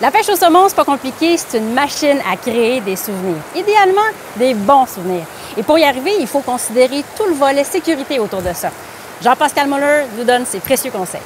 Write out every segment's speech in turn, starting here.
La pêche au saumon, c'est pas compliqué, c'est une machine à créer des souvenirs. Idéalement, des bons souvenirs. Et pour y arriver, il faut considérer tout le volet sécurité autour de ça. Jean-Pascal Muller nous donne ses précieux conseils.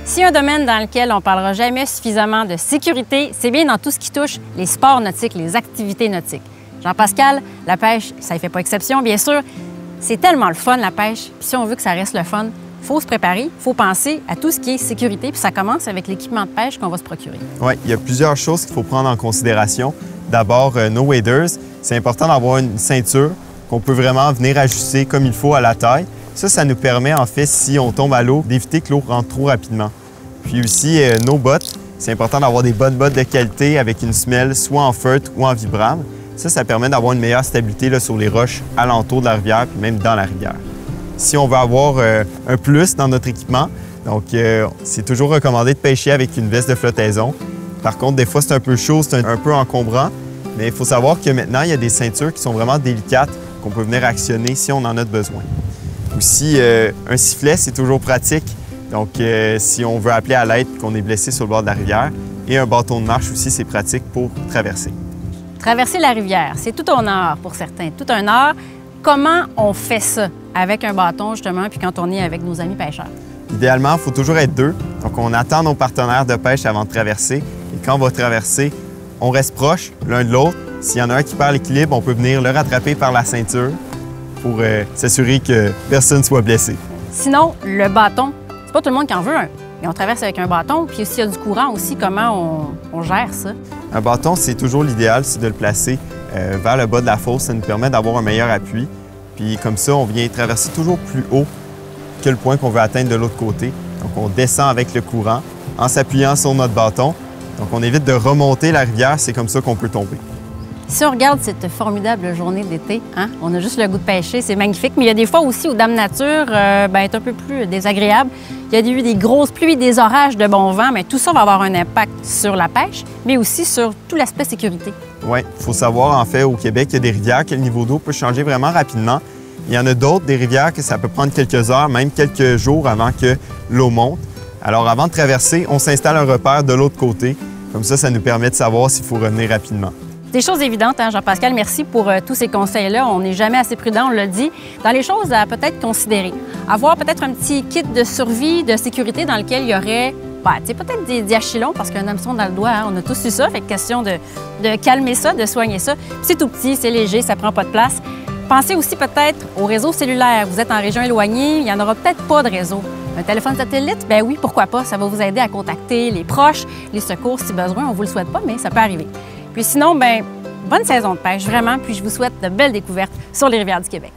S'il y a un domaine dans lequel on ne parlera jamais suffisamment de sécurité, c'est bien dans tout ce qui touche les sports nautiques, les activités nautiques. Jean-Pascal, la pêche, ça ne fait pas exception, bien sûr. C'est tellement le fun, la pêche. Puis si on veut que ça reste le fun, il faut se préparer, il faut penser à tout ce qui est sécurité. Puis ça commence avec l'équipement de pêche qu'on va se procurer. Oui, il y a plusieurs choses qu'il faut prendre en considération. D'abord, nos waders. C'est important d'avoir une ceinture qu'on peut vraiment venir ajuster comme il faut à la taille. Ça nous permet, en fait, si on tombe à l'eau, d'éviter que l'eau rentre trop rapidement. Puis aussi, nos bottes, c'est important d'avoir des bonnes bottes de qualité avec une semelle soit en feutre ou en vibram. Ça permet d'avoir une meilleure stabilité là, sur les roches alentour de la rivière, puis même dans la rivière. Si on veut avoir un plus dans notre équipement, donc c'est toujours recommandé de pêcher avec une veste de flottaison. Par contre, des fois, c'est un peu chaud, c'est un peu encombrant, mais il faut savoir que maintenant, il y a des ceintures qui sont vraiment délicates qu'on peut venir actionner si on en a besoin. Aussi, un sifflet, c'est toujours pratique. Donc, si on veut appeler à l'aide et qu'on est blessé sur le bord de la rivière, et un bâton de marche aussi, c'est pratique pour traverser. Traverser la rivière, c'est tout un art pour certains, tout un art. Comment on fait ça avec un bâton, justement, puis quand on est avec nos amis pêcheurs? Idéalement, il faut toujours être deux. Donc, on attend nos partenaires de pêche avant de traverser. Et quand on va traverser, on reste proche l'un de l'autre. S'il y en a un qui perd l'équilibre, on peut venir le rattraper par la ceinture pour s'assurer que personne ne soit blessé. Sinon, le bâton, c'est pas tout le monde qui en veut un. Et on traverse avec un bâton, puis s'il y a du courant aussi, comment on gère ça? Un bâton, c'est toujours l'idéal, c'est de le placer vers le bas de la fosse. Ça nous permet d'avoir un meilleur appui. Puis comme ça, on vient traverser toujours plus haut que le point qu'on veut atteindre de l'autre côté. Donc on descend avec le courant en s'appuyant sur notre bâton. Donc on évite de remonter la rivière, c'est comme ça qu'on peut tomber. Si on regarde cette formidable journée d'été, hein, on a juste le goût de pêcher, c'est magnifique. Mais il y a des fois aussi où Dame Nature est un peu plus désagréable. Il y a eu des grosses pluies, des orages de bon vent, mais tout ça va avoir un impact sur la pêche, mais aussi sur tout l'aspect sécurité. Oui, il faut savoir, en fait, au Québec, il y a des rivières que le niveau d'eau peut changer vraiment rapidement. Il y en a d'autres, des rivières, que ça peut prendre quelques heures, même quelques jours avant que l'eau monte. Alors, avant de traverser, on s'installe un repère de l'autre côté. Comme ça nous permet de savoir s'il faut revenir rapidement. Des choses évidentes, hein, Jean-Pascal, merci pour tous ces conseils-là. On n'est jamais assez prudent, on l'a dit. Dans les choses à peut-être considérer, avoir peut-être un petit kit de survie, de sécurité dans lequel il y aurait peut-être des diachylons, parce qu'un hameçon dans le doigt, hein, on a tous eu ça. Fait que question de calmer ça, de soigner ça. C'est tout petit, c'est léger, ça prend pas de place. Pensez aussi peut-être au réseau cellulaire. Vous êtes en région éloignée, il n'y en aura peut-être pas de réseau. Un téléphone satellite, ben oui, pourquoi pas? Ça va vous aider à contacter les proches, les secours si besoin. On ne vous le souhaite pas, mais ça peut arriver. Puis sinon, bonne saison de pêche, vraiment. Puis je vous souhaite de belles découvertes sur les rivières du Québec.